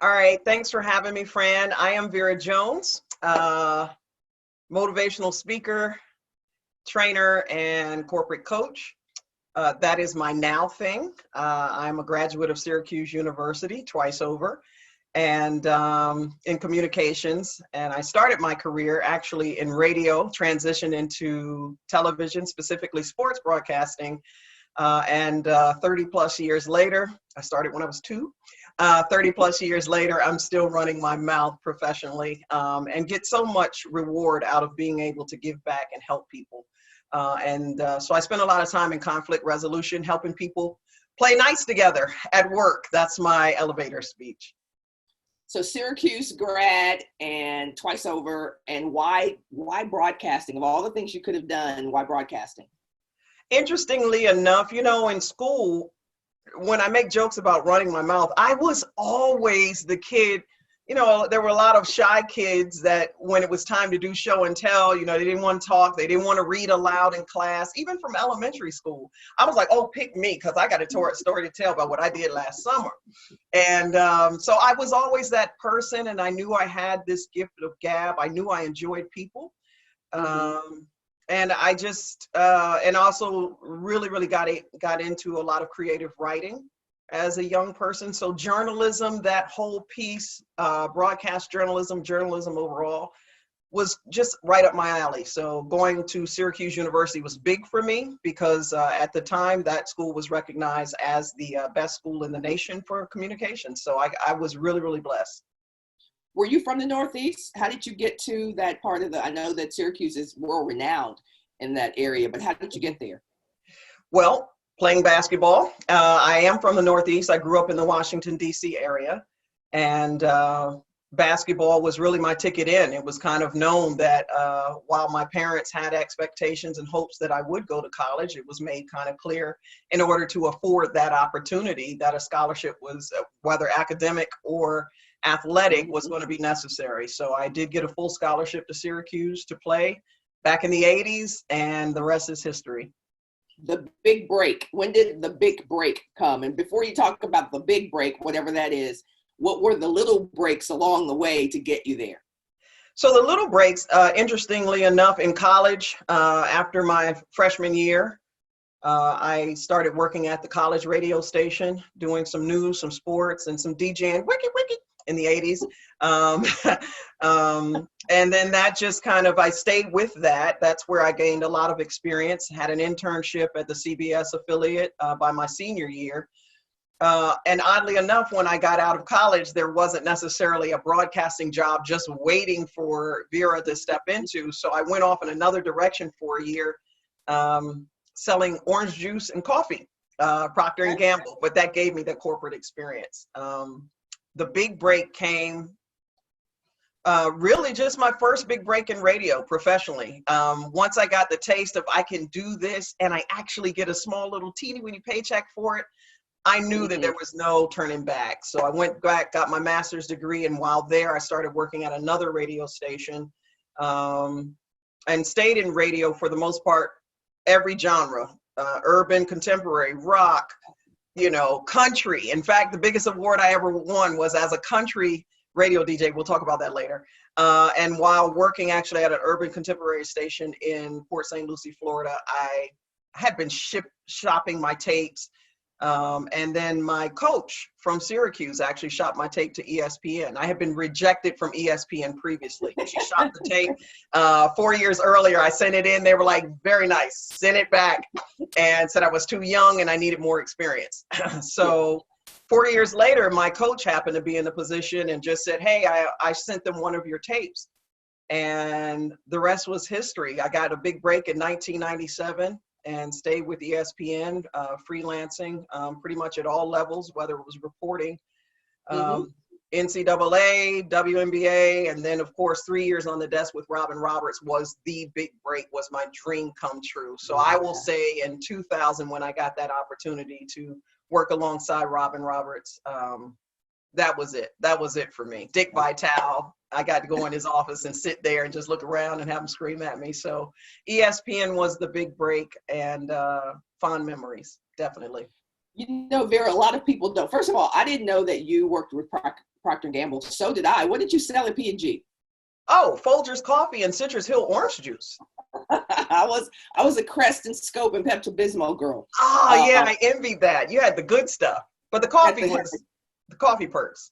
All right, thanks for having me, Fran. I am Vera Jones, motivational speaker, trainer, and corporate coach. That is my now thing. I'm a graduate of Syracuse University twice over and in communications. And I started my career actually in radio, transitioned into television, specifically sports broadcasting. And 30 plus years later, I started when I was 2. 30 plus years later, I'm still running my mouth professionally and get so much reward out of being able to give back and help people. So I spend a lot of time in conflict resolution, helping people play nice together at work. That's my elevator speech. So Syracuse grad and twice over, and why broadcasting? Of all the things you could have done, why broadcasting? Interestingly enough, in school, when I make jokes about running my mouth, I was always the kid. There were a lot of shy kids that when it was time to do show and tell, they didn't want to talk. They didn't want to read aloud in class, even from elementary school. I was like, oh, pick me, because I got a story to tell about what I did last summer. And so I was always that person, and I knew I had this gift of gab. I knew I enjoyed people. And I just, and also really got into a lot of creative writing as a young person. So journalism, that whole piece, broadcast journalism overall, was just right up my alley. So going to Syracuse University was big for me because at the time that school was recognized as the best school in the nation for communication. So I was really blessed. Were you from the Northeast? How did you get to that part of I know that Syracuse is world renowned in that area, but how did you get there? Well, playing basketball. I am from the Northeast. I grew up in the Washington, D.C. area, and basketball was really my ticket in. It was kind of known that while my parents had expectations and hopes that I would go to college, it was made kind of clear in order to afford that opportunity that a scholarship was, whether academic or athletic, was going to be necessary. So I did get a full scholarship to Syracuse to play back in the 80s, and the rest is history. The big break. When did the big break come? And before you talk about the big break, whatever that is, what were the little breaks along the way to get you there? So the little breaks, interestingly enough, in college, after my freshman year, I started working at the college radio station, doing some news, some sports, and some DJing, wiki, in the 80s. And then that just kind of, I stayed with that. That's where I gained a lot of experience, had an internship at the CBS affiliate by my senior year. And oddly enough, when I got out of college, there wasn't necessarily a broadcasting job just waiting for Vera to step into. So I went off in another direction for a year, selling orange juice and coffee, Procter & Gamble, but that gave me the corporate experience. The big break came really just my first big break in radio professionally. Once I got the taste of I can do this and I actually get a small little teeny weeny paycheck for it, I knew that there was no turning back. So I went back, got my master's degree, and while there I started working at another radio station and stayed in radio for the most part, every genre, urban, contemporary, rock, country. In fact, the biggest award I ever won was as a country radio DJ. We'll talk about that later. And while working actually at an urban contemporary station in Port St. Lucie, Florida, I had been shopping my tapes. And then my coach from Syracuse actually shopped my tape to ESPN. I had been rejected from ESPN previously. She shopped the tape 4 years earlier. I sent it in. They were like, very nice. Sent it back and said I was too young and I needed more experience. So 4 years later, my coach happened to be in the position and just said, hey, I sent them one of your tapes. And the rest was history. I got a big break in 1997. And stayed with ESPN, freelancing pretty much at all levels, whether it was reporting, NCAA, WNBA, and then of course 3 years on the desk with Robin Roberts was the big break, was my dream come true. So I will say in 2000, when I got that opportunity to work alongside Robin Roberts, that was it. That was it for me. Dick Vitale, I got to go in his office and sit there and just look around and have him scream at me. So ESPN was the big break, and fond memories, definitely. Vera, a lot of people don't. First of all, I didn't know that you worked with Procter & Gamble. So did I. What did you sell at P&G? Oh, Folgers coffee and Citrus Hill orange juice. I was a Crest and Scope and Pepto-Bismol girl. Oh, yeah, I envied that. You had the good stuff. But the coffee was the coffee perks.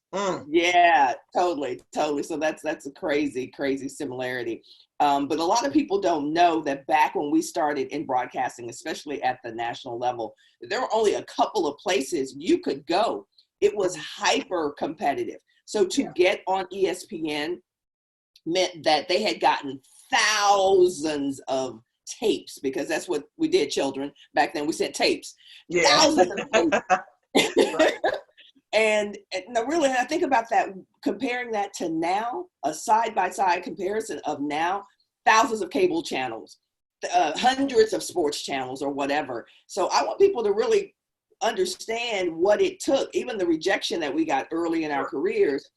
Yeah, totally. So that's a crazy similarity. But a lot of people don't know that back when we started in broadcasting, especially at the national level, there were only a couple of places you could go. It was hyper competitive. So to get on ESPN meant that they had gotten thousands of tapes, because that's what we did, children. Back then we sent tapes. Yeah. Thousands of tapes. And really, I think about that, comparing that to now, a side-by-side comparison of now, thousands of cable channels, hundreds of sports channels or whatever. So I want people to really understand what it took, even the rejection that we got early in our careers.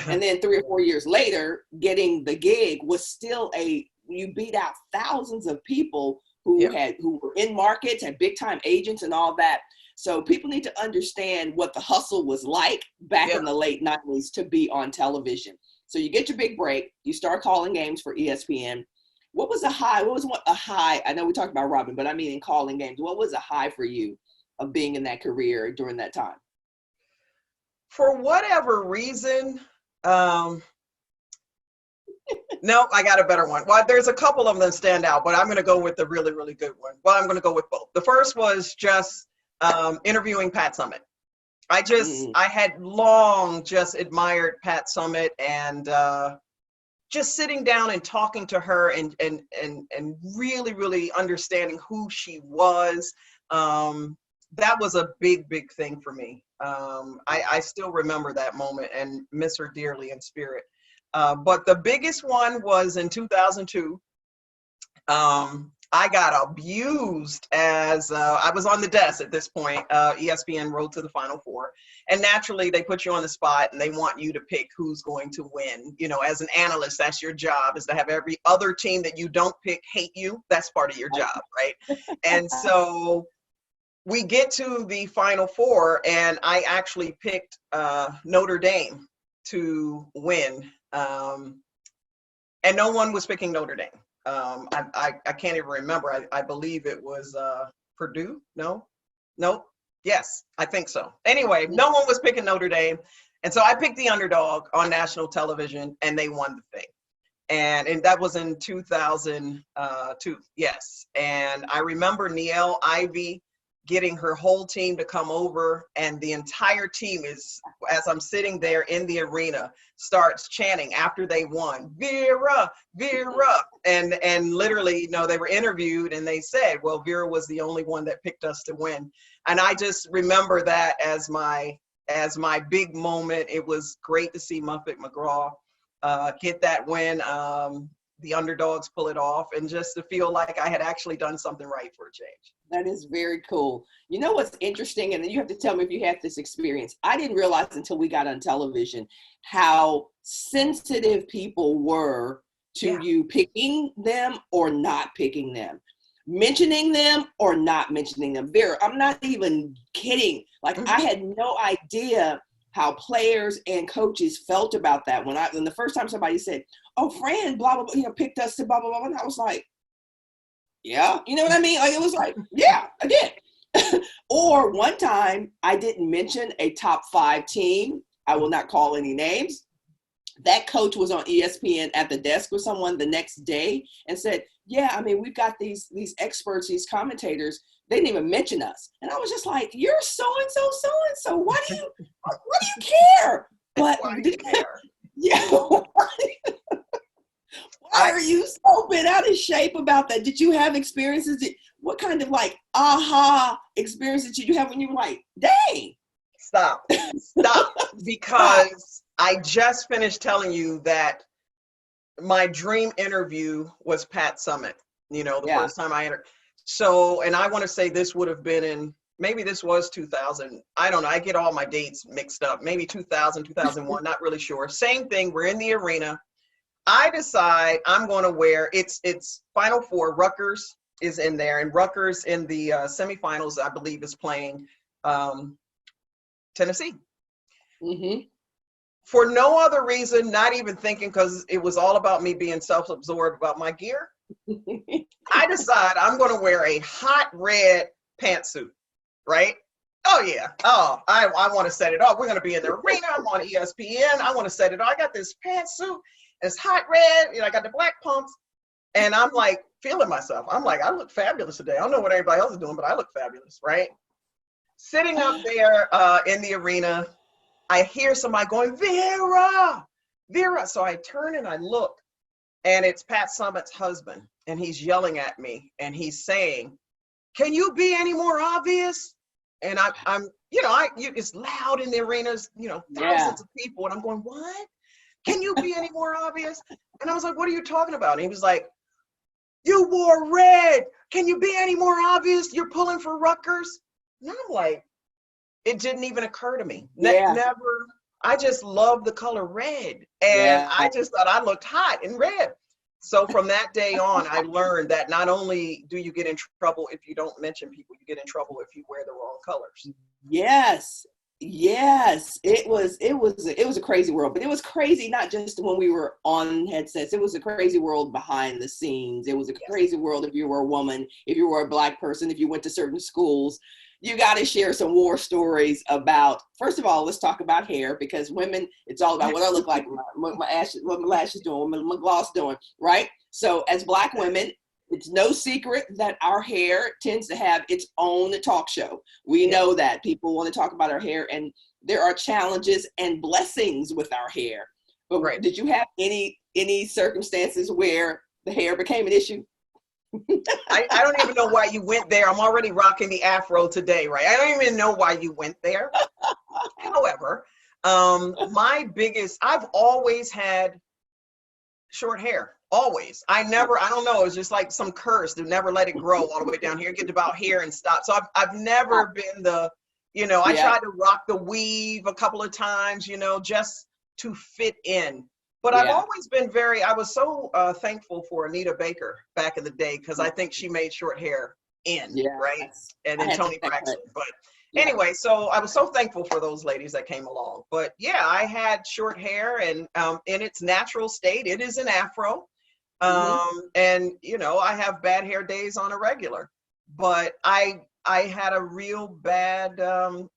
And then 3 or 4 years later, getting the gig was still you beat out thousands of people who were in markets, had big time agents and all that. So people need to understand what the hustle was like back in the late 90s to be on television. So you get your big break, you start calling games for ESPN. What was a high? A high? I know we talked about Robin, but I mean in calling games, what was a high for you of being in that career during that time? For whatever reason, no, I got a better one. Well, there's a couple of them that stand out, but I'm going to go with the really, really good one. Well, I'm going to go with both. The first was just interviewing Pat Summitt. I had long just admired Pat Summitt, and just sitting down and talking to her and really, really understanding who she was. That was a big, big thing for me. I still remember that moment and miss her dearly in spirit. But the biggest one was in 2002. I got abused as I was on the desk at this point. ESPN Road to the Final Four. And naturally, they put you on the spot and they want you to pick who's going to win. You know, as an analyst, that's your job, is to have every other team that you don't pick hate you. That's part of your job, right? And so we get to the Final Four, and I actually picked Notre Dame to win. And no one was picking Notre Dame. I can't even remember. I believe it was Purdue. No. Yes, I think so. Anyway, no one was picking Notre Dame. And so I picked the underdog on national television, and they won the thing. And that was in 2002. Yes. And I remember Niele Ivey getting her whole team to come over, and the entire team is, as I'm sitting there in the arena, starts chanting after they won, Vera, Vera. And literally, you know, they were interviewed and they said, well, Vera was the only one that picked us to win. And I just remember that as my big moment. It was great to see Muffet McGraw get that win, the underdogs pull it off, and just to feel like I had actually done something right for a change. That is very cool. You know what's interesting, and you have to tell me if you had this experience. I didn't realize until we got on television how sensitive people were to you picking them or not picking them, mentioning them or not mentioning them. Vera, I'm not even kidding. Like, I had no idea how players and coaches felt about that. When the first time somebody said, oh, Fran, blah, blah, blah, picked us to blah, blah, blah, and I was like, yeah, you know what I mean? Like, it was like, yeah, I did. Or one time I didn't mention a top 5 team. I will not call any names. That coach was on ESPN at the desk with someone the next day and said, yeah, I mean, we've got these experts, these commentators. They didn't even mention us. And I was just like, you're so-and-so, so-and-so. Why do you care? But why do you care? Yeah. Why are you so bent out of shape about that? Did you have experiences? What kind of like aha experiences did you have when you were like, dang? Stop. Because I just finished telling you that my dream interview was Pat Summitt, you know, the first time I entered. So, and I want to say this would have been maybe this was 2000. I don't know. I get all my dates mixed up. Maybe 2000, 2001, not really sure. Same thing. We're in the arena. I decide I'm going to wear, it's Final Four. Rutgers is in there, and Rutgers in the semifinals, I believe, is playing Tennessee. for no other reason, not even thinking, because it was all about me being self-absorbed about my gear. I decide I'm going to wear a hot red pantsuit, right? Oh yeah. Oh, I want to set it off. We're going to be in the arena. I'm on ESPN. I want to set it off. I got this pantsuit. It's hot red. You know, I got the black pumps, and I'm like feeling myself. I'm like, I look fabulous today. I don't know what everybody else is doing, but I look fabulous, right? Sitting up there in the arena, I hear somebody going, Vera, Vera. So I turn and I look, and it's Pat Summitt's husband, and he's yelling at me, and he's saying, "Can you be any more obvious?" And I'm, it's loud in the arenas, thousands of people, and I'm going, "What? Can you be any more obvious?" And I was like, "What are you talking about?" And he was like, "You wore red. Can you be any more obvious? You're pulling for Rutgers." And I'm like, it didn't even occur to me. Never. I just love the color red. And I just thought I looked hot in red. So from that day on, I learned that not only do you get in trouble if you don't mention people, you get in trouble if you wear the wrong colors. Yes. It was a crazy world, but it was crazy not just when we were on headsets. It was a crazy world behind the scenes. It was a crazy world if you were a woman, if you were a Black person, if you went to certain schools. You got to share some war stories about, first of all, let's talk about hair, because women, it's all about what I look like, what my lashes doing, what my gloss doing, right? So as Black women, it's no secret that our hair tends to have its own talk show. We know that people want to talk about our hair, and there are challenges and blessings with our hair. But did you have any circumstances where the hair became an issue? I don't even know why you went there. I'm already rocking the afro today, right? I don't even know why you went there. However, I've always had short hair, always. I don't know, it's just like some curse to never let it grow all the way down here, get about here and stop. So I've never been I tried to rock the weave a couple of times, just to fit in. But I've always been I was so thankful for Anita Baker back in the day, because I think she made short hair right? And then Toni Braxton. But anyway, so I was so thankful for those ladies that came along. But yeah, I had short hair, and in its natural state, it is an afro. And, I have bad hair days on a regular. But I had a real bad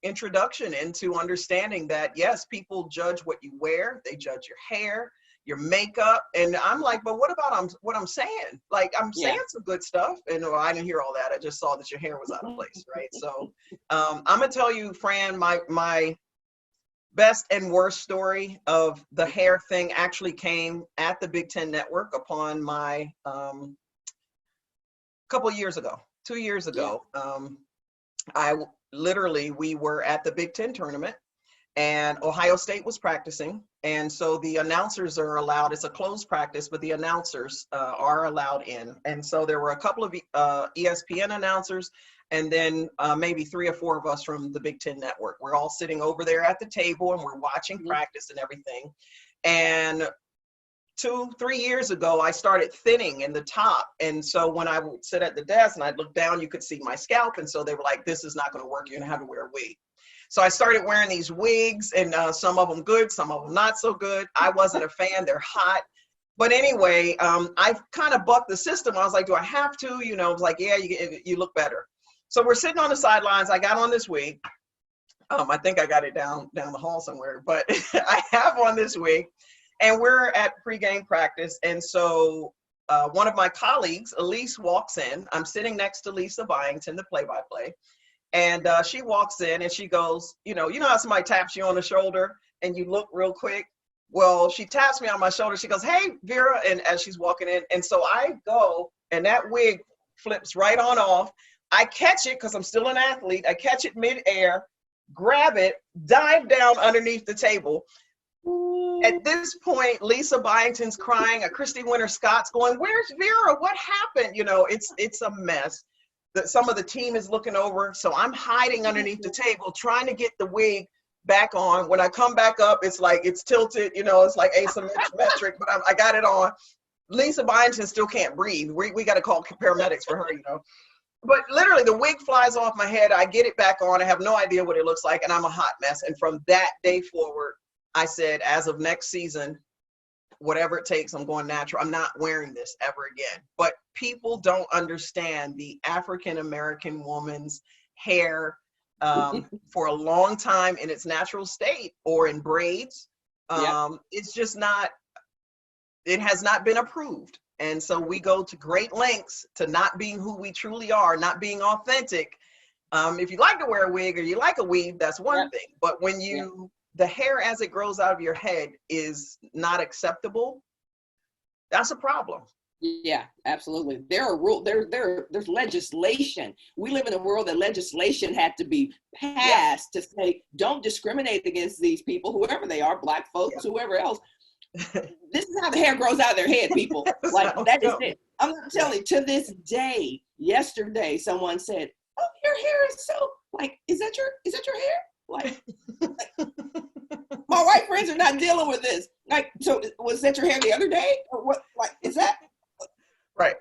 introduction into understanding that, yes, people judge what you wear. They judge your hair, your makeup. And I'm like, but what about what I'm saying? Like, I'm saying some good stuff. And I didn't hear all that. I just saw that your hair was out of place, right? So I'm going to tell you, Fran, my best and worst story of the hair thing actually came at the Big Ten Network upon my couple of years ago. 2 years ago, we were at the Big Ten tournament, and Ohio State was practicing. And so the announcers are allowed, it's a closed practice, but the announcers are allowed in. And so there were a couple of ESPN announcers, and then maybe 3 or 4 of us from the Big Ten Network. We're all sitting over there at the table, and we're watching practice and everything. And 2-3 years ago, I started thinning in the top. And so when I would sit at the desk and I'd look down, you could see my scalp. And so they were like, this is not going to work. You're going to have to wear a wig. So I started wearing these wigs, and some of them good, some of them not so good. I wasn't a fan. They're hot. But anyway, I kind of bucked the system. I was like, do I have to? I was like, yeah, you look better. So we're sitting on the sidelines. I got on this wig. I think I got it down the hall somewhere, but I have on this wig. And we're at pregame practice. And so one of my colleagues, Elise, walks in. I'm sitting next to Lisa Byington, the play-by-play. And she walks in and she goes, you know how somebody taps you on the shoulder and you look real quick? Well, she taps me on my shoulder. She goes, hey, Vera. And as she's walking in. And so I go, and that wig flips right on off. I catch it because I'm still an athlete. I catch it midair, grab it, dive down underneath the table. At this point, Lisa Byington's crying. Christy Winter Scott's going, where's Vera? What happened? It's a mess. Some of the team is looking over. So I'm hiding underneath the table, trying to get the wig back on. When I come back up, it's like it's tilted, it's like asymmetric, but I got it on. Lisa Byington still can't breathe. We got to call paramedics for her, But literally the wig flies off my head. I get it back on. I have no idea what it looks like, and I'm a hot mess. And from that day forward, I said, as of next season, whatever it takes, I'm going natural. I'm not wearing this ever again. But people don't understand the African American woman's hair for a long time in its natural state or in braids. It's just not, it has not been approved. And so we go to great lengths to not being who we truly are, not being authentic. If you like to wear a wig or you like a weave, that's one thing. But when the hair as it grows out of your head is not acceptable, that's a problem. Yeah, absolutely. There are rules. There's legislation. We live in a world that legislation had to be passed to say, don't discriminate against these people, whoever they are, Black folks, whoever else. This is how the hair grows out of their head, people. Like, that is it. I'm not telling you, to this day, yesterday, someone said, oh, your hair is so, like, is that your hair? Like, my white friends are not dealing with this. Like, so was that your hair the other day? Or what, like, is that? Right.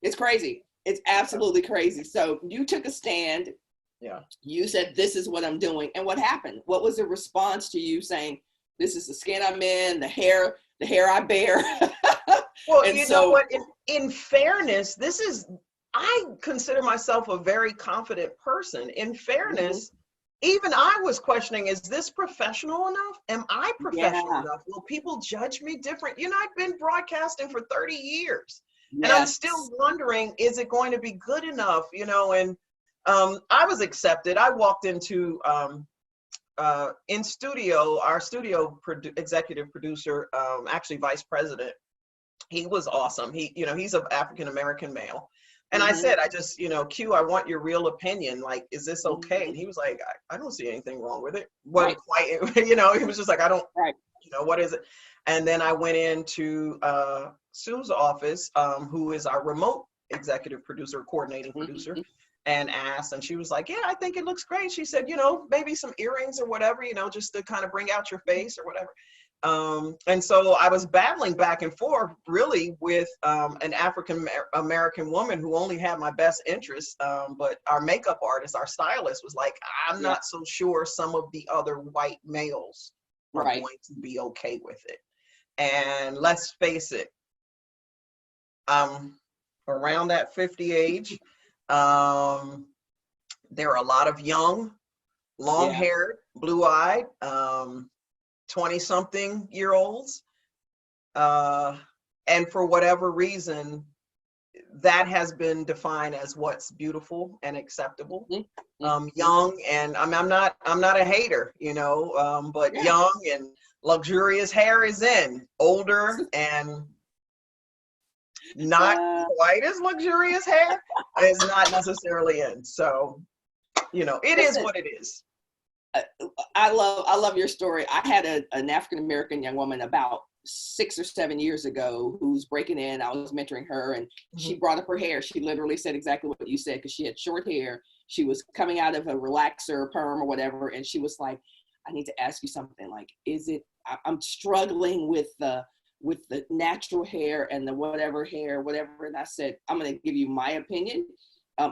It's crazy. It's absolutely crazy. So you took a stand. Yeah. You said, this is what I'm doing. And what happened? What was the response to you saying, this is the skin I'm in, the hair I bear? Well, and you know what? In fairness, I consider myself a very confident person. In fairness, even I was questioning, is this professional enough? Am I professional enough? Will people judge me different? You know, I've been broadcasting for 30 years. And I'm still wondering, is it going to be good enough? You know, and I was accepted. I walked into in studio, our studio executive producer, actually vice president. He was awesome. He's an African American male. And I said, Q, I want your real opinion. Like, is this okay? And he was like, I don't see anything wrong with it. Wasn't quite, he was just like, I don't, what is it? And then I went into Sue's office, who is our remote executive producer, coordinating producer, and asked, and she was like, yeah, I think it looks great. She said, maybe some earrings or whatever, just to kind of bring out your face or whatever. And so I was battling back and forth really with an African American woman who only had my best interests. But our makeup artist, our stylist, was like, I'm not so sure some of the other white males are going to be okay with it. And let's face it, around that 50 age, there are a lot of young, long-haired, blue-eyed, 20-something-year-olds, and for whatever reason, that has been defined as what's beautiful and acceptable. Young, and I'm not a hater, but young and luxurious hair is in. Older and not quite as luxurious hair is not necessarily in. So, it is what it is. I love your story. I had an African-American young woman about 6 or 7 years ago who's breaking in. I was mentoring her, and she brought up her hair. She literally said exactly what you said, because she had short hair. She was coming out of a relaxer, perm or whatever. And she was like, I need to ask you something. Like, I'm struggling with the natural hair and the whatever. And I said, I'm going to give you my opinion.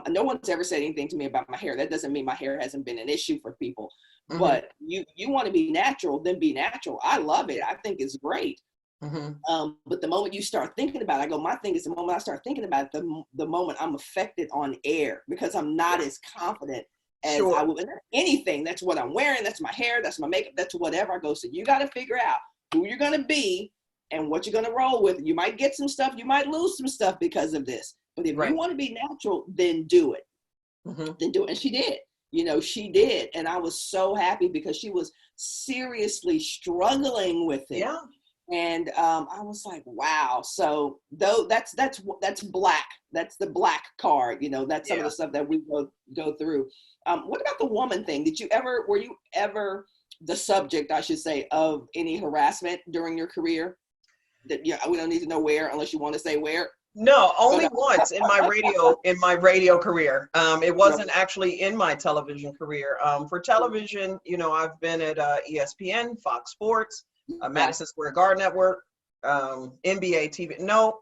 No one's ever said anything to me about my hair. That doesn't mean my hair hasn't been an issue for people. But you want to be natural, then be natural. I love it. I think it's great. But the moment you start thinking about it, my thing is the moment I start thinking about it, the moment I'm affected on air, because I'm not as confident as I would in anything. That's what I'm wearing. That's my hair. That's my makeup. That's whatever I go. So you got to figure out who you're going to be and what you're going to roll with. You might get some stuff. You might lose some stuff because of this. But if you want to be natural, then do it. Then do it. And she did. She did. And I was so happy because she was seriously struggling with it. Yeah. And I was like, wow. So though that's black. That's the black card. That's some of the stuff that we go through. What about the woman thing? Were you ever the subject, I should say, of any harassment during your career? That we don't need to know where, unless you want to say where. No, only once in my radio career. It wasn't actually in my television career. For television, I've been at ESPN, Fox Sports, Madison Square Garden Network, NBA TV. No,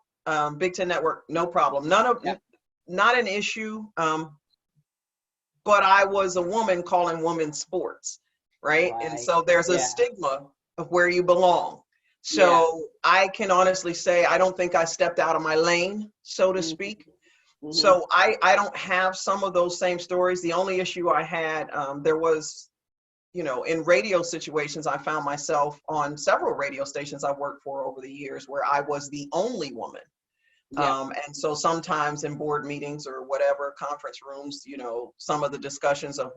Big Ten Network, no problem. Not an issue. But I was a woman calling women sports, right? And so there's a stigma of where you belong. So I can honestly say, I don't think I stepped out of my lane, so to speak. So I don't have some of those same stories. The only issue I had, there was, in radio situations, I found myself on several radio stations I worked for over the years where I was the only woman. And so sometimes in board meetings or whatever, conference rooms, some of the discussions of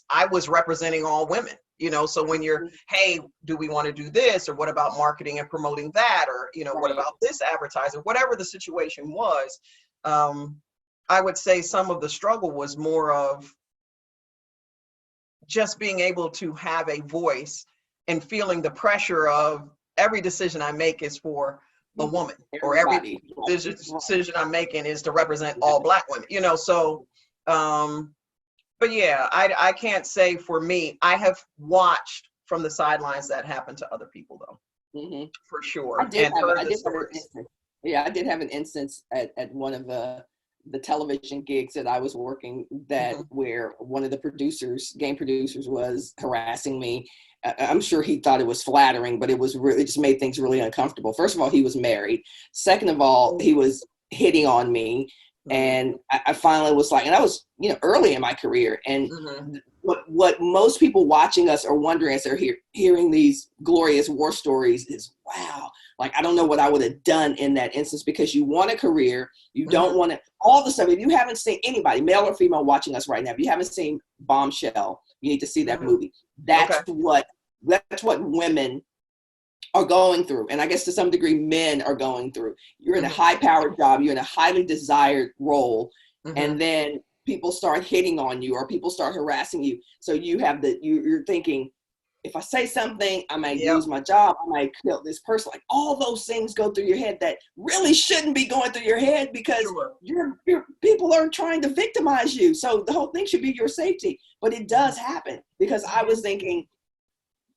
I was representing all women, so when you're, hey, do we want to do this? Or what about marketing and promoting that? Or, what about this advertiser? Whatever the situation was, I would say some of the struggle was more of just being able to have a voice and feeling the pressure of every decision I make is for a woman, or every decision I'm making is to represent all Black women, so, but yeah, I can't say for me. I have watched from the sidelines that happen to other people though, for sure. I did have an instance at one of the television gigs that I was working where one of the game producers was harassing me. I'm sure he thought it was flattering, but it just made things really uncomfortable. First of all, he was married. Second of all, he was hitting on me. And I finally was like, and I was, early in my career. And what most people watching us are wondering as they're hearing these glorious war stories is, wow, like, I don't know what I would have done in that instance, because you want a career. You don't want to, all the stuff. If you haven't seen anybody, male or female, watching us right now, if you haven't seen Bombshell, you need to see that movie. That's what women are going through. And I guess to some degree, men are going through. You're in a high powered job. You're in a highly desired role. And then people start hitting on you, or people start harassing you. So you have you're thinking, if I say something, I might lose my job. I might kill this person. Like, all those things go through your head that really shouldn't be going through your head, because your people are trying to victimize you. So the whole thing should be your safety. But it does happen, because I was thinking,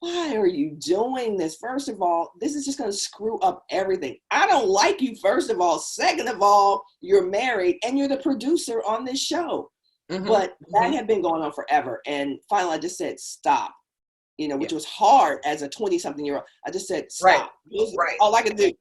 why are you doing this? First of all, this is just going to screw up everything. I don't like you, first of all. Second of all, you're married and you're the producer on this show. But that had been going on forever. And finally, I just said, stop, which was hard as a 20-something-year-old. I just said, stop. All I could do,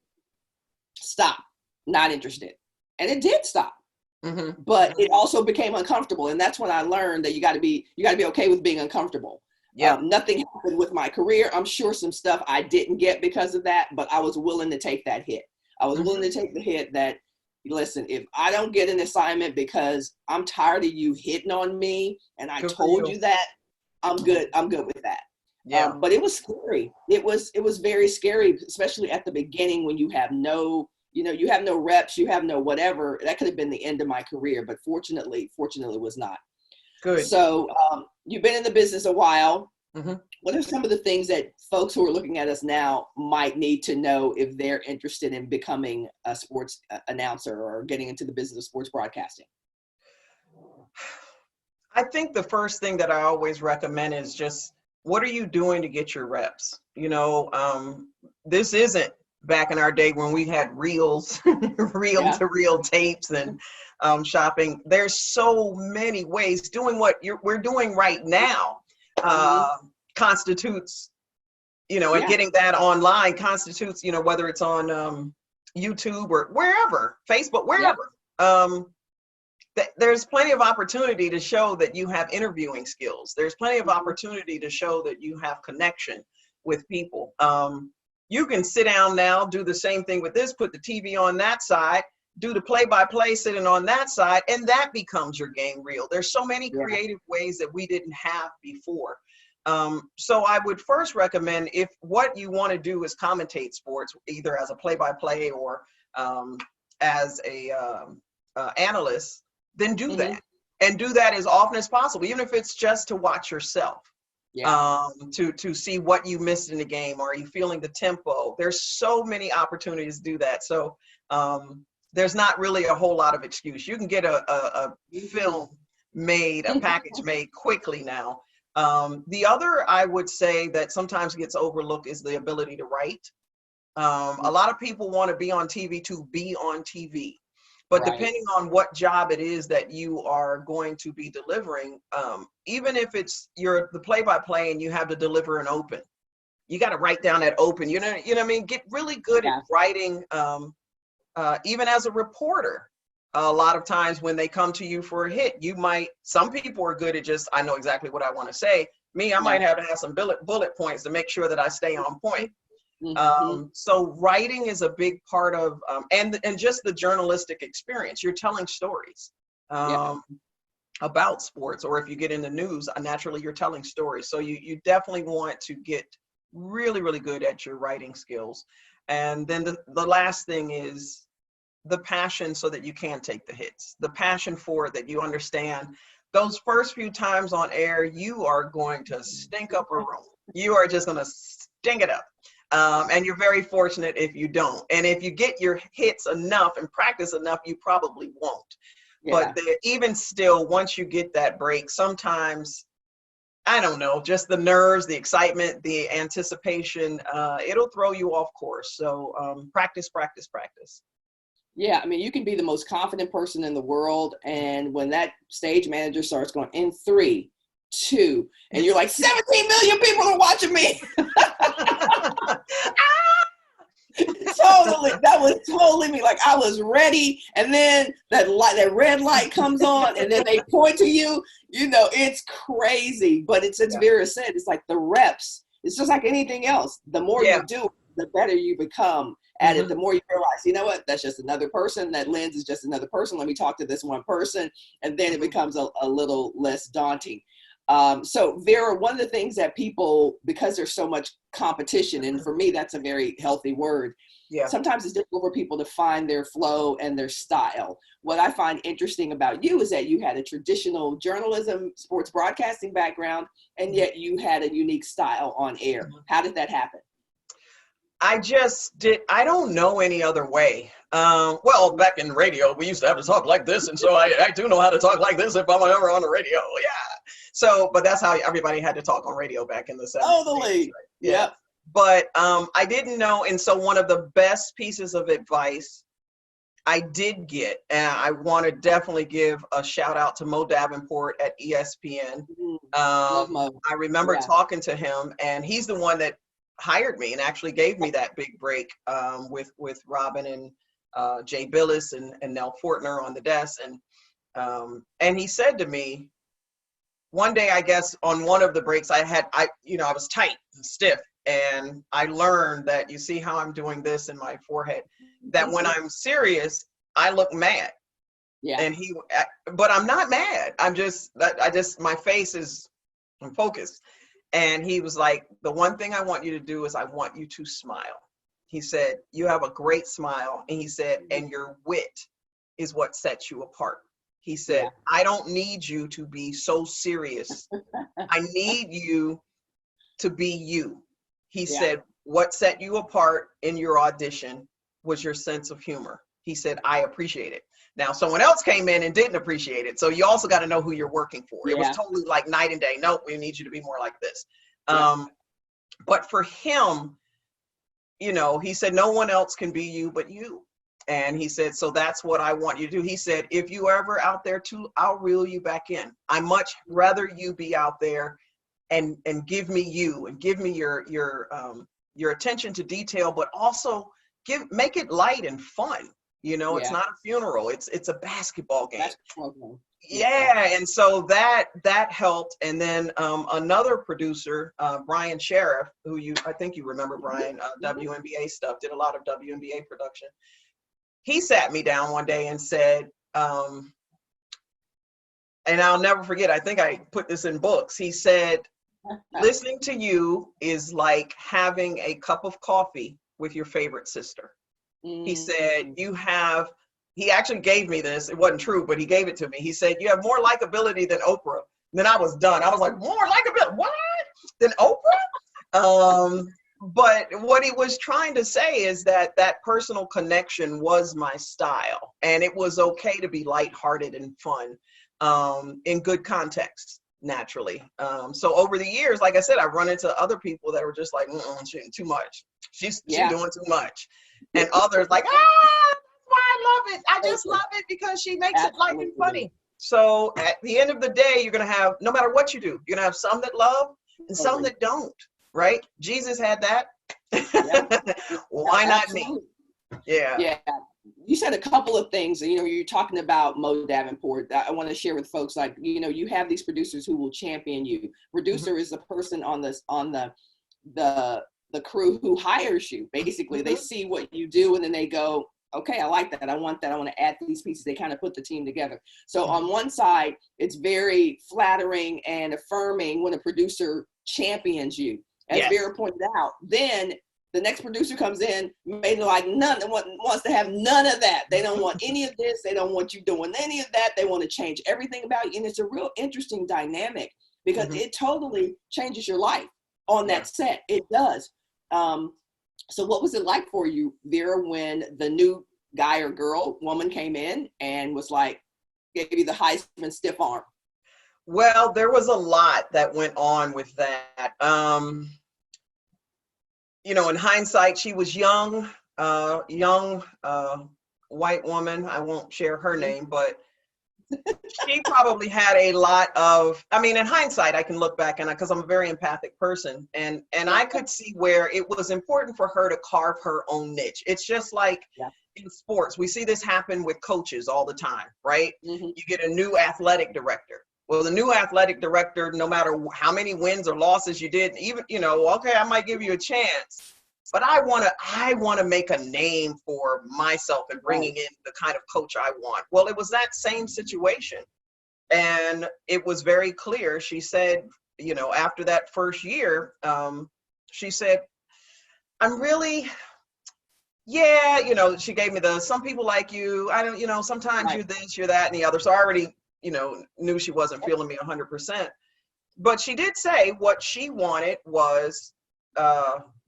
stop, not interested. And it did stop. But it also became uncomfortable. And that's when I learned that you got to be okay with being uncomfortable. Nothing happened with my career. I'm sure some stuff I didn't get because of that, but I was willing to take that hit. I was willing to take the hit that, listen, if I don't get an assignment because I'm tired of you hitting on me and I told you that, I'm good. I'm good with that. But it was scary. It was very scary, especially at the beginning when you have no, you have no reps, you have no whatever. That could have been the end of my career, but fortunately was not. Good. So you've been in the business a while. What are some of the things that folks who are looking at us now might need to know if they're interested in becoming a sports announcer or getting into the business of sports broadcasting? I think the first thing that I always recommend is just, what are you doing to get your reps? This isn't back in our day when we had reels, reel-to-reel tapes and shopping. There's so many ways. Doing what we're doing right now constitutes, and getting that online constitutes, whether it's on YouTube or wherever, Facebook, wherever. There's plenty of opportunity to show that you have interviewing skills. There's plenty of opportunity to show that you have connection with people. You can sit down now, do the same thing with this, put the TV on that side, do the play-by-play sitting on that side, and that becomes your game reel. There's so many creative ways that we didn't have before. So I would first recommend, if what you want to do is commentate sports, either as a play-by-play or as a analyst, then do that. And do that as often as possible, even if it's just to watch yourself. To see what you missed in the game. Or are you feeling the tempo? There's so many opportunities to do that. So there's not really a whole lot of excuse. You can get a film made, a package made quickly now. The other, I would say, that sometimes gets overlooked is the ability to write. A lot of people want to be on TV to be on TV. But depending on what job it is that you are going to be delivering, even if you're the play-by-play and you have to deliver an open, you got to write down that open, you know what I mean? Get really good at writing, even as a reporter. A lot of times when they come to you for a hit, some people are good at just, I know exactly what I want to say. Me, I might have to have some bullet points to make sure that I stay on point. So writing is a big part of, and just the journalistic experience. You're telling stories about sports, or if you get in the news, naturally you're telling stories. So you definitely want to get really, really good at your writing skills. And then the last thing is the passion, so that you can take the hits, the passion for it, that you understand those first few times on air, you are going to stink up a room. You are just going to stink it up. And you're very fortunate if you don't. And if you get your hits enough and practice enough, you probably won't. But even still, once you get that break, sometimes, I don't know, just the nerves, the excitement, the anticipation, it'll throw you off course. So practice, practice, practice. Yeah, I mean, you can be the most confident person in the world, and when that stage manager starts going in 3, 2, and you're like, 17 million people are watching me. Totally, that was totally me. Like, I was ready, and then that red light comes on, and then they point to you. You know, it's crazy, but it's Vera said, it's like the reps. It's just like anything else. The more you do, the better you become at it. The more you realize, you know what, that's just another person. That lens is just another person. Let me talk to this one person, and then it becomes a little less daunting. So Vera, one of the things that people, because there's so much competition, and for me, that's a very healthy word. Sometimes it's difficult for people to find their flow and their style. What I find interesting about you is that you had a traditional journalism, sports broadcasting background, and yet you had a unique style on air. How did that happen? I don't know any other way. Well, back in radio, we used to have to talk like this. And so I do know how to talk like this if I'm ever on the radio. Yeah. So, but that's how everybody had to talk on radio back in the 70s. Totally. Right? Yeah. But I didn't know. And so one of the best pieces of advice I did get, and I want to definitely give a shout out to Mo Davenport at ESPN. Love Mo. I remember talking to him, and he's the one that hired me and actually gave me that big break with Robin and Jay Billis and Nell Fortner on the desk. And he said to me one day, I guess on one of the breaks I was tight and stiff, and I learned that, you see how I'm doing this in my forehead, that when I'm serious, I look mad. And but I'm not mad. My face I'm focused. And he was like, the one thing I want you to do is I want you to smile. He said, you have a great smile. And he said, and your wit is what sets you apart. He said, I don't need you to be so serious. I need you to be you. He said, what set you apart in your audition was your sense of humor. He said, I appreciate it. Now, someone else came in and didn't appreciate it. So you also got to know who you're working for. It was totally like night and day. Nope, we need you to be more like this. But for him, he said, no one else can be you but you. And he said, so that's what I want you to do. He said, if you ever out there too, I'll reel you back in. I much rather you be out there and give me you, and give me your attention to detail, but also make it light and fun. It's not a funeral. It's a basketball game. And so that helped. And then another producer, Brian Sheriff, who I think you remember Brian, WNBA stuff, did a lot of WNBA production. He sat me down one day and said, and I'll never forget, I think I put this in books. He said, listening to you is like having a cup of coffee with your favorite sister. He said, he actually gave me this. It wasn't true, but he gave it to me. He said, you have more likability than Oprah. And then I was done. I was like, more likability? What? Than Oprah? But what he was trying to say is that personal connection was my style. And it was okay to be lighthearted and fun in good context, naturally. So over the years, like I said, I've run into other people that were just like, she's too much. She's doing too much. And others like, that's why I love it. I just love it because she makes it light and funny. So at the end of the day, you're going to have, no matter what you do, you're going to have some that love and some that don't. right? Jesus had that. Yep. Why not me? Absolutely. Yeah. Yeah. You said a couple of things, you're talking about Mo Davenport. I want to share with folks, like, you have these producers who will champion you. Producer is the person on the crew who hires you. Basically, they see what you do and then they go, okay, I like that. I want that. I want to add these pieces. They kind of put the team together. So on one side, it's very flattering and affirming when a producer champions you, as Yes. Vera pointed out. Then the next producer comes in, made like wants to have none of that. They don't want any of this. They don't want you doing any of that. They want to change everything about you. And it's a real interesting dynamic because it totally changes your life on that set. It does. So what was it like for you, Vera, when the new guy or girl, woman came in and was like, gave you the Heisman stiff arm? Well, there was a lot that went on with that. In hindsight, she was young white woman. I won't share her name, but she probably had a lot of, in hindsight, I can look back and because I'm a very empathic person and I could see where it was important for her to carve her own niche. It's just like in sports, we see this happen with coaches all the time, right? You get a new athletic director. Well, the new athletic director, no matter how many wins or losses you did, even, okay, I might give you a chance, but I want to make a name for myself and bringing in the kind of coach I want. Well, it was that same situation. And it was very clear. She said, after that first year, she said, I'm really, she gave me some people like you. I don't, sometimes you're this, you're that, and the other. So I already, knew she wasn't feeling me 100%. But she did say what she wanted was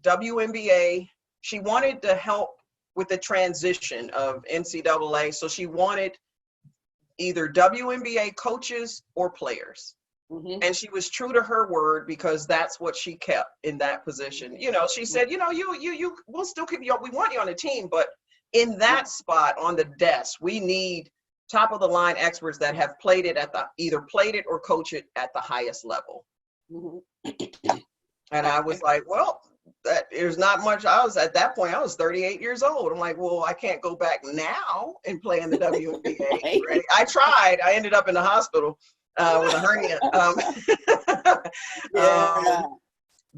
WNBA. She wanted to help with the transition of NCAA. So she wanted either WNBA coaches or players. And she was true to her word because that's what she kept in that position. She said, we'll still keep you, we want you on the team, but in that spot on the desk, we need top of the line experts that have played it either played it or coach it at the highest level. And I was like, well, there's not much. At that point, I was 38 years old. I'm like, well, I can't go back now and play in the WNBA. Right? I tried. I ended up in the hospital with a hernia.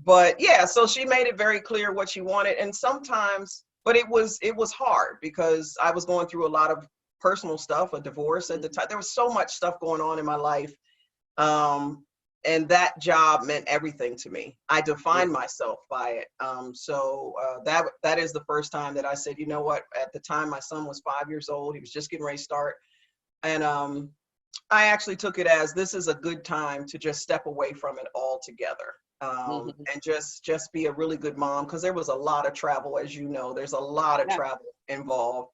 But yeah, so she made it very clear what she wanted. And sometimes, but it was hard because I was going through a lot of personal stuff, a divorce at the time. There was so much stuff going on in my life. And that job meant everything to me. I defined myself by it. So that is the first time that I said, you know what, at the time my son was 5 years old, he was just getting ready to start. And I actually took it as this is a good time to just step away from it altogether. And just be a really good mom, because there was a lot of travel, as you know, there's a lot of travel involved.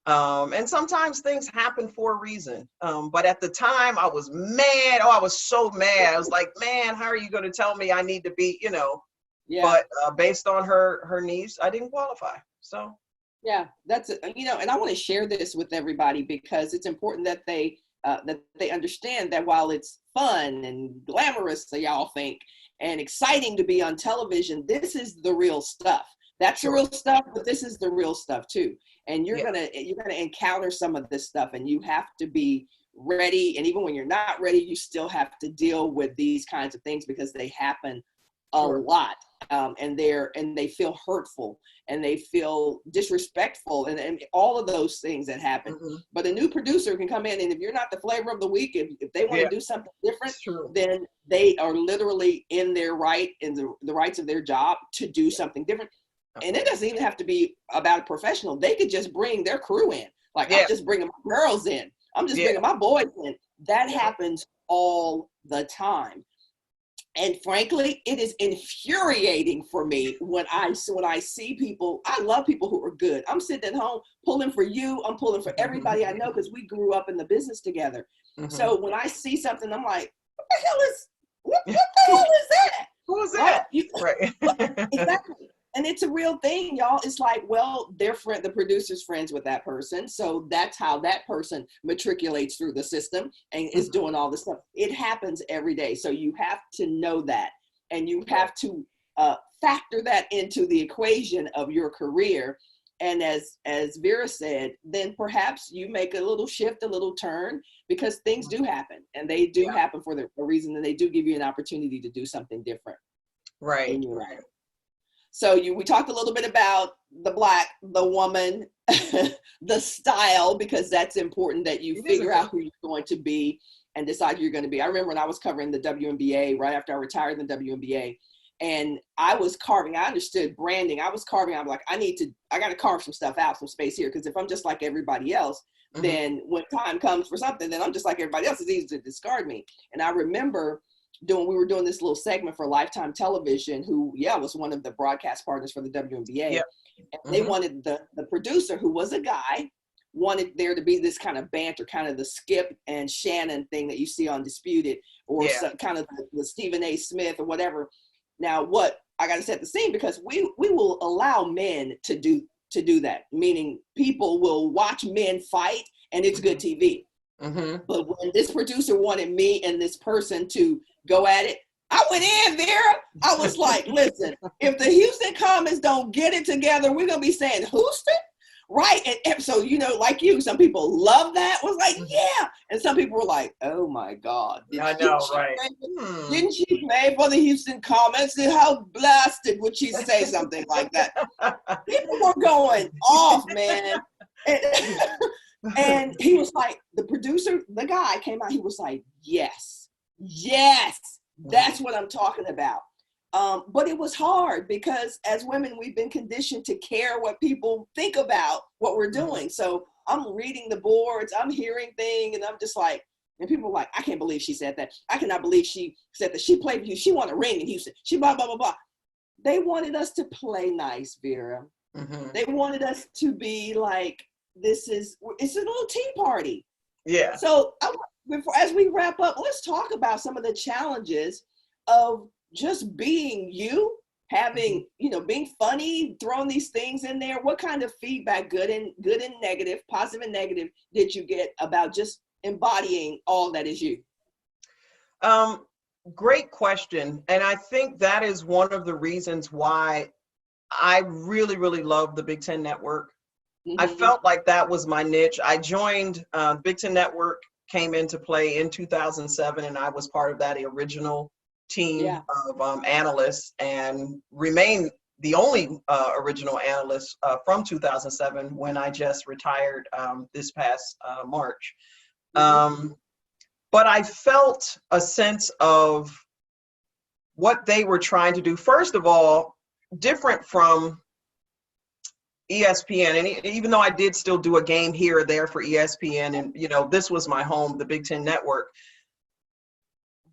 And sometimes things happen for a reason. But at the time I was mad. Oh, I was so mad. I was like, man, how are you going to tell me I need to be, but based on her needs, I didn't qualify. So. Yeah, that's, and I want to share this with everybody because it's important that they understand that while it's fun and glamorous, so y'all think, and exciting to be on television, this is the real stuff. That's the real stuff, but this is the real stuff too. And you're gonna encounter some of this stuff, and you have to be ready. And even when you're not ready, you still have to deal with these kinds of things because they happen a lot. And they feel hurtful and they feel disrespectful and all of those things that happen. But a new producer can come in, and if you're not the flavor of the week, if they want to do something different, then they are literally in their right, in the rights of their job to do something different. And it doesn't even have to be about a professional. They could just bring their crew in. Like, I'm just bringing my girls in. I'm just bringing my boys in. That happens all the time. And frankly, it is infuriating for me when I see people. I love people who are good. I'm sitting at home pulling for you. I'm pulling for everybody I know because we grew up in the business together. So when I see something, I'm like, what the hell is that? Who is that? Exactly. And it's a real thing, y'all. It's like, well, the producer's friends with that person. So that's how that person matriculates through the system and is doing all this stuff. It happens every day. So you have to know that. And you have to factor that into the equation of your career. And as Vera said, then perhaps you make a little shift, a little turn, because things do happen, and they do happen for a reason, and they do give you an opportunity to do something different. Right. In your life. So we talked a little bit about the Black, the woman, the style, because that's important, that you figure out who you're going to be and decide who you're going to be. I remember when I was covering the WNBA, right after I retired in the WNBA, and I was carving, I understood branding. I was carving, I'm like, I got to carve some stuff out, some space here. Because if I'm just like everybody else, then when time comes for something, then I'm just like everybody else. It's easy to discard me. And I remember we were doing this little segment for Lifetime Television, who, was one of the broadcast partners for the WNBA. Yep. And they wanted the producer, who was a guy, wanted there to be this kind of banter, kind of the Skip and Shannon thing that you see on Disputed, or some kind of the Stephen A. Smith or whatever. Now, what I got to set the scene, because we will allow men to do that, meaning people will watch men fight and it's good TV. But when this producer wanted me and this person to go at it, I went in, Vera. I was like, listen, if the Houston Comets don't get it together, we're going to be saying Houston, right? And so, like you, some people love that, was like, yeah. And some people were like, oh my God. Didn't she play for the Houston Comets? How blasted would she say something like that? People were going off, man. And he was like, the producer, the guy came out, he was like, yes, that's what I'm talking about. But it was hard, because as women, we've been conditioned to care what people think about what we're doing. So I'm reading the boards, I'm hearing things, and I'm just like, and people are like, I can't believe she said that. I cannot believe she said that. She played for Houston. She won a ring in Houston. She blah, blah, blah, blah. They wanted us to play nice, Vera. They wanted us to be like, it's a little tea party. Yeah. So as we wrap up, let's talk about some of the challenges of just being you, having, being funny, throwing these things in there. What kind of feedback, good and negative, positive and negative, did you get about just embodying all that is you? Great question. And I think that is one of the reasons why I really, really love the Big Ten Network. I felt like that was my niche. I joined Big Ten Network, came into play in 2007, and I was part of that original team of analysts, and remained the only original analyst from 2007 when I just retired this past March. But I felt a sense of what they were trying to do. First of all, different from ESPN, and even though I did still do a game here or there for ESPN, and this was my home, the Big Ten Network,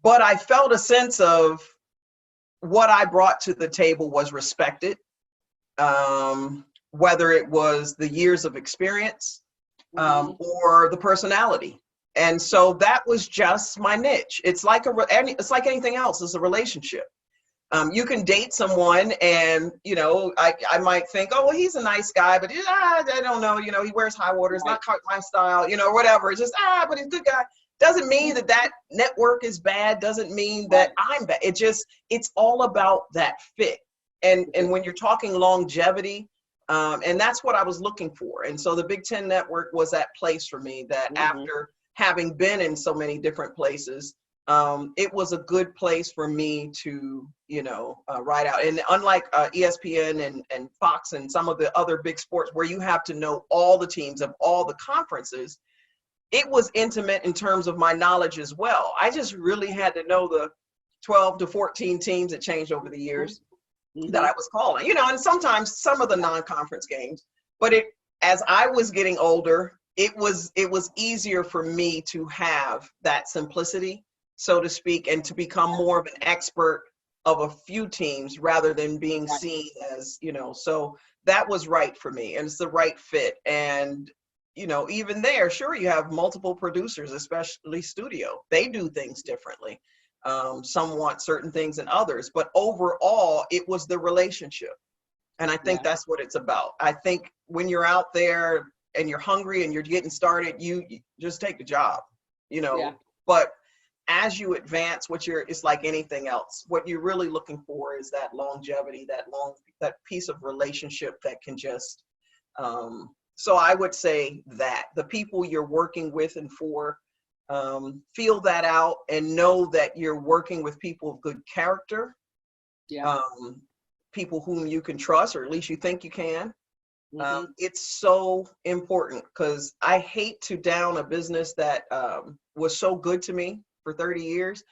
but I felt a sense of what I brought to the table was respected, whether it was the years of experience or the personality. And so that was just my niche. It's like anything else. It's a relationship. You can date someone and, I might think, oh, well, he's a nice guy, but I don't know, he wears high waters, not quite my style, whatever. It's just, but he's a good guy. Doesn't mean that network is bad. Doesn't mean that I'm bad. It's all about that fit. And when you're talking longevity, and that's what I was looking for. And so the Big Ten Network was that place for me that after having been in so many different places, it was a good place for me to, ride out. And unlike ESPN and Fox and some of the other big sports where you have to know all the teams of all the conferences, it was intimate in terms of my knowledge as well. I just really had to know the 12 to 14 teams that changed over the years that I was calling, and sometimes some of the non-conference games. But as I was getting older, it was easier for me to have that simplicity, so to speak, and to become more of an expert of a few teams rather than being seen as, so that was right for me, and it's the right fit. And, even there, sure, you have multiple producers, especially studio. They do things differently. Some want certain things than others, but overall, it was the relationship. And I think that's what it's about. I think when you're out there and you're hungry and you're getting started, you just take the job, but as you advance, it's like anything else. What you're really looking for is that longevity, that piece of relationship that can just, so I would say that the people you're working with and for, feel that out and know that you're working with people of good character, people whom you can trust, or at least you think you can. It's so important, because I hate to down a business that was so good to me for 30 years,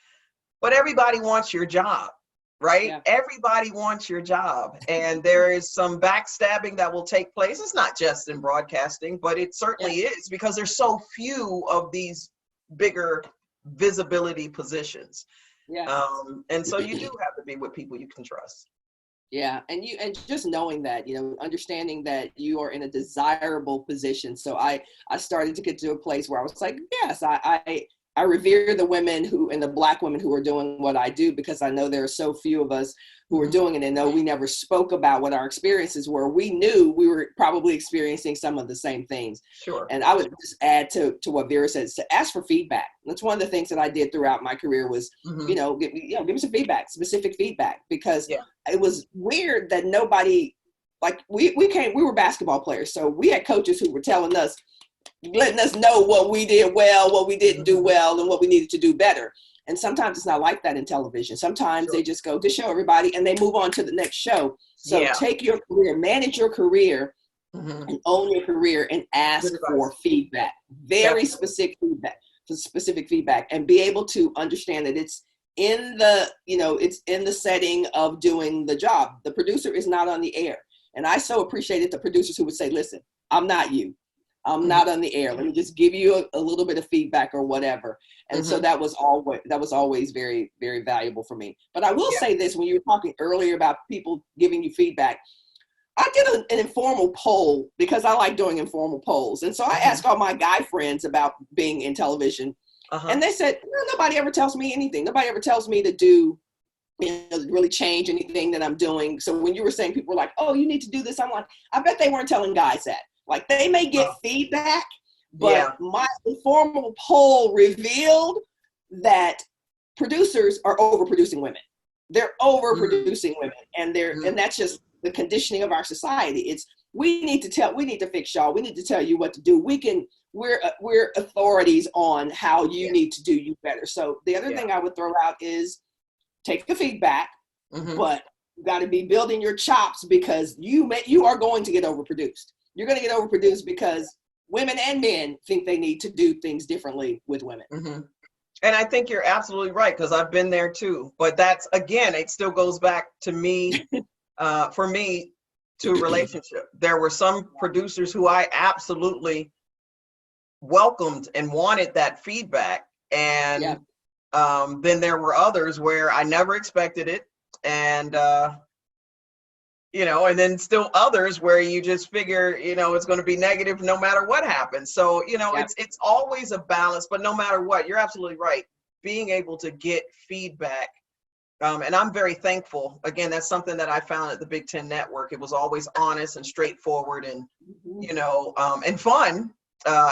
but everybody wants your job, right? Yeah. Everybody wants your job. And there is some backstabbing that will take place. It's not just in broadcasting, but it certainly is, because there's so few of these bigger visibility positions. And so you do have to be with people you can trust. Yeah, and just knowing that, understanding that you are in a desirable position. So I started to get to a place where I was like, yes, I revere the women and the Black women who are doing what I do, because I know there are so few of us who are doing it. And though we never spoke about what our experiences were, we knew we were probably experiencing some of the same things. Sure. And I would just add to what Vera says, to ask for feedback. That's one of the things that I did throughout my career was, give me some feedback, specific feedback, because it was weird that nobody, like we were basketball players. So we had coaches who were telling us, letting us know what we did well, what we didn't do well, and what we needed to do better. And sometimes it's not like that in television. Sometimes they just go, good show, everybody, and they move on to the next show. So take your career, manage your career, and own your career, and ask for feedback. Very specific feedback, and be able to understand that it's in the setting of doing the job. The producer is not on the air. And I so appreciated the producers who would say, listen, I'm not you. I'm not on the air. Let me just give you a little bit of feedback or whatever. And so that was always very, very valuable for me. But I will say this, when you were talking earlier about people giving you feedback, I did an informal poll, because I like doing informal polls. And so I asked all my guy friends about being in television. And they said, nobody ever tells me anything. Nobody ever tells me to do, really change anything that I'm doing. So when you were saying people were like, oh, you need to do this, I'm like, I bet they weren't telling guys that. Like, they may get feedback, but my informal poll revealed that producers are overproducing women. They're overproducing women, and and that's just the conditioning of our society. It's we need to fix y'all. We need to tell you what to do. We're authorities on how you need to do you better. So the other thing I would throw out is take the feedback, but you got to be building your chops, because you are going to get overproduced. You're going to get overproduced because women and men think they need to do things differently with women. And I think you're absolutely right, because I've been there too. But that's, again, it still goes back to me, for me, to a relationship. There were some producers who I absolutely welcomed and wanted that feedback. And then there were others where I never expected it. And, and then still others where you just figure, it's going to be negative no matter what happens. So, it's always a balance, but no matter what, you're absolutely right. Being able to get feedback. And I'm very thankful. Again, that's something that I found at the Big Ten Network. It was always honest and straightforward and, and fun,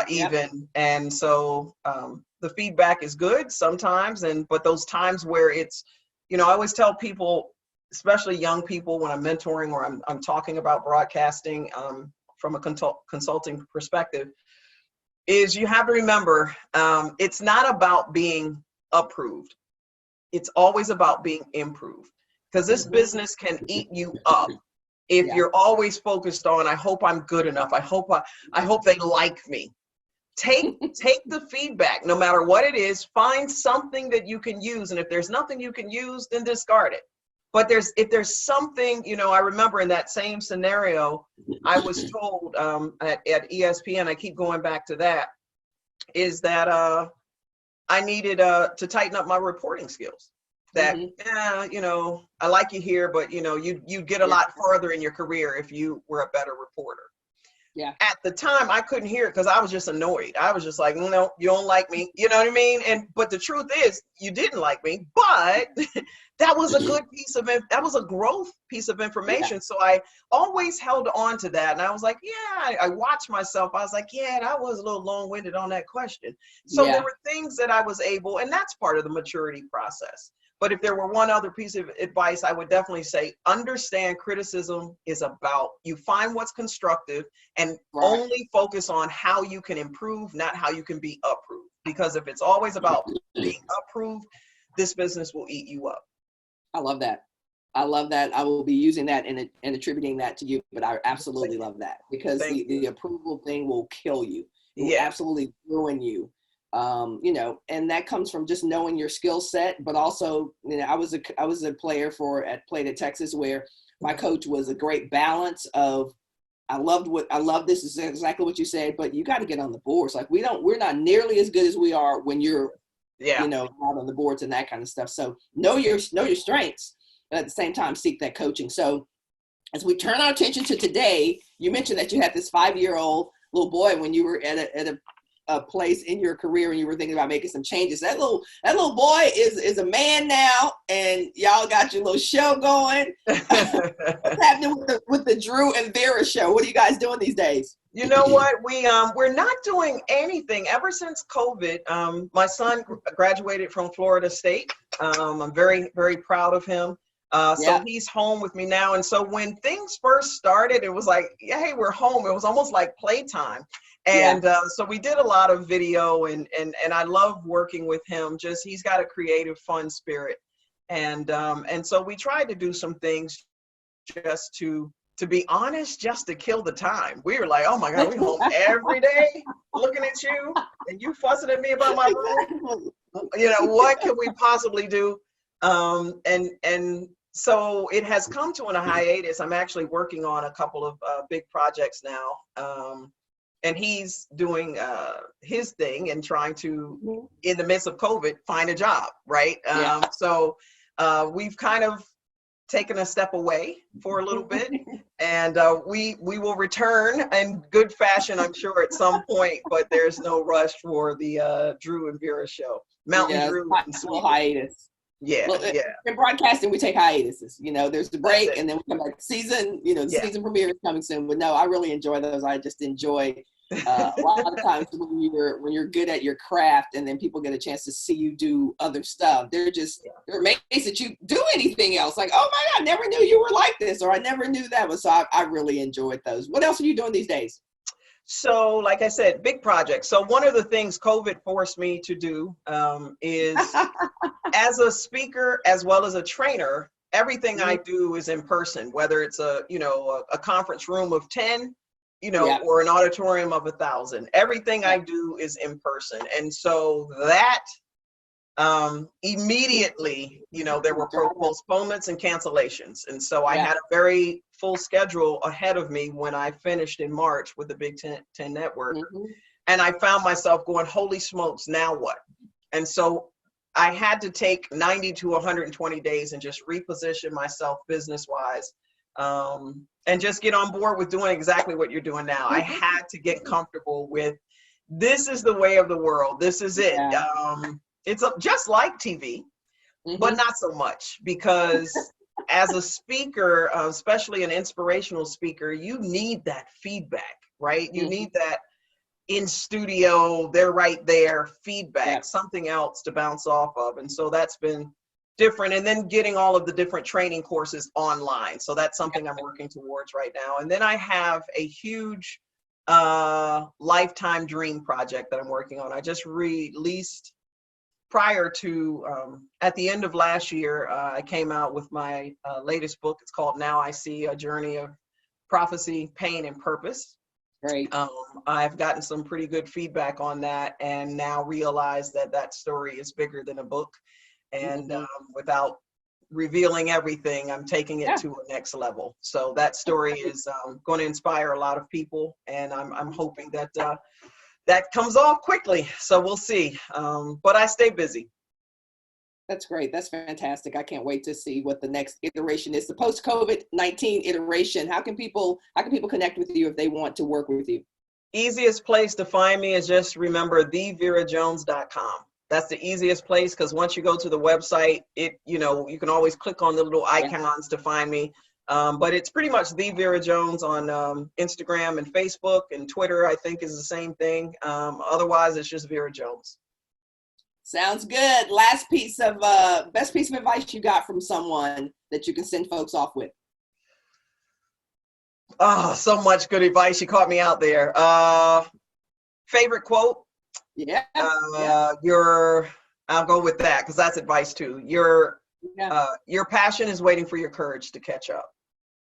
even. And so the feedback is good sometimes. But those times where it's, I always tell people, especially young people, when I'm mentoring or I'm talking about broadcasting from a consulting perspective, is you have to remember, it's not about being approved. It's always about being improved, because this business can eat you up if you're always focused on, I hope I'm good enough. I hope they like me. Take the feedback, no matter what it is. Find something that you can use, and if there's nothing you can use, then discard it. But if there's something, I remember in that same scenario, I was told at ESPN, I keep going back to that, is that I needed to tighten up my reporting skills. That, I like you here, but, you'd get a lot farther in your career if you were a better reporter. Yeah. At the time, I couldn't hear it because I was just annoyed. I was just like, no, you don't like me. You know what I mean? But the truth is, you didn't like me. But that was a good piece of that was a growth piece of information. Yeah. So I always held on to that, and I was like, yeah, I watched myself. I was like, yeah, that was a little long-winded on that question. So there Yeah. were things that I was able, and that's part of the maturity process. But if there were one other piece of advice, I would definitely say, understand criticism is about, you find what's constructive and only focus on how you can improve, not how you can be approved. Because if it's always about being approved, this business will eat you up. I love that. I love that. I will be using that and attributing that to you, but I absolutely love that, because the approval thing will kill you. It will absolutely ruin you. You know, and that comes from just knowing your skill set, but also, you know, I was a player played at Texas, where my coach was a great balance of, I love this is exactly what you said, but you got to get on the boards. Like we're not nearly as good as we are when you're, you know, out on the boards and that kind of stuff. So know your strengths, but at the same time, seek that coaching. So as we turn our attention to today, you mentioned that you had this 5-year-old little boy when you were at a place in your career and you were thinking about making some changes. That little boy is a man now, and y'all got your little show going. What's happening with the Drew and Vera show? What are you guys doing these days? You know what? We're not doing anything ever since COVID. My son graduated from Florida State. I'm very, very proud of him. So he's home with me now. And so when things first started, it was like, hey, we're home. It was almost like playtime. And so we did a lot of video, and I love working with him. Just, he's got a creative, fun spirit. And so we tried to do some things just to be honest, just to kill the time. We were like, oh my God, we're home every day looking at you and you fussing at me about my room. You know, what can we possibly do? And so it has come to a hiatus. I'm actually working on a couple of big projects now. And he's doing his thing and trying to, in the midst of COVID, find a job, right? So we've kind of taken a step away for a little bit, and we will return in good fashion, I'm sure, at some point, but there's no rush for the Drew and Vera show. Mountain Drew and little hiatus. In broadcasting, we take hiatuses. You know, there's the break, and then we come back. Season season premiere is coming soon. But no, I really enjoy those. I just enjoy a lot of times when you're good at your craft, and then people get a chance to see you do other stuff. They're amazed that you do anything else. Like, oh my God, I never knew you were like this, or I never knew that was. So I really enjoyed those. What else are you doing these days? So, like I said, big projects. So one of the things COVID forced me to do is, as a speaker as well as a trainer, everything I do is in person, whether it's a conference room of 10, or an auditorium of 1,000. Everything I do is in person. And so that immediately, there were postponements and cancellations. And so I had a very full schedule ahead of me when I finished in March with the Big Ten Network. And I found myself going, holy smokes, now what? And so I had to take 90 to 120 days and just reposition myself business-wise, and just get on board with doing exactly what you're doing now. I had to get comfortable with, this is the way of the world. This is it. It's just like TV, but not so much, because as a speaker, especially an inspirational speaker, you need that feedback, right? You need that in studio, they're right there, feedback, something else to bounce off of. And so that's been different. And then getting all of the different training courses online. So that's something I'm working towards right now. And then I have a huge lifetime dream project that I'm working on. I just released, prior to, at the end of last year, I came out with my latest book. It's called Now I See, A Journey of Prophecy, Pain, and Purpose. Great. I've gotten some pretty good feedback on that, and now realize that story is bigger than a book. And without revealing everything, I'm taking it to a next level. So that story is going to inspire a lot of people, and I'm hoping that that comes off quickly. So we'll see. But I stay busy. That's great. That's fantastic. I can't wait to see what the next iteration is. The post-COVID-19 iteration. How can people connect with you if they want to work with you? Easiest place to find me is just remember theverajones.com. That's the easiest place, because once you go to the website, you can always click on the little icons to find me. But it's pretty much the Vera Jones on Instagram and Facebook, and Twitter, I think, is the same thing. Otherwise, it's just Vera Jones. Sounds good. Best piece of advice you got from someone that you can send folks off with. Oh, so much good advice. You caught me out there. Favorite quote? Yeah. I'll go with that, because that's advice too. Your passion is waiting for your courage to catch up.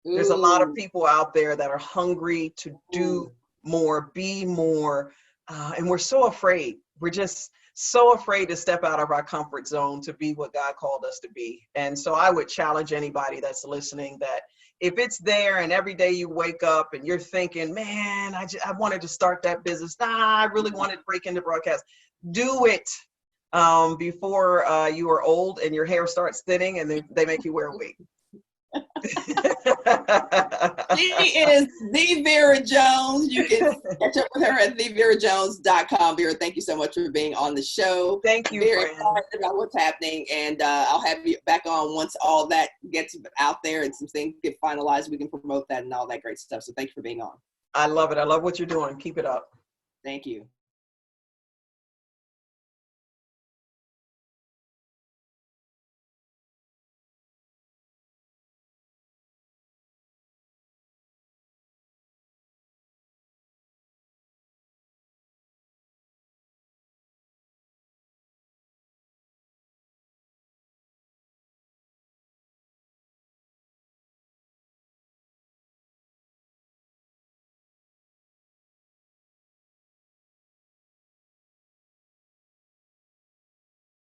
Ooh. There's a lot of people out there that are hungry to do more, be more, and we're so afraid. We're just so afraid to step out of our comfort zone to be what God called us to be. And so I would challenge anybody that's listening that if it's there and every day you wake up and you're thinking, man, I wanted to start that business. I really wanted to break into broadcast. Do it before you are old and your hair starts thinning and they make you wear a wig. She is the Vera Jones. You can catch up with her at theverajones.com. Vera, thank you so much for being on the show. Thank you, Very Fran. excited about what's happening, and I'll have you back on once all that gets out there and some things get finalized. We can promote that and all that great stuff. So thank you for being on. I love it. I love what you're doing. Keep it up. Thank you.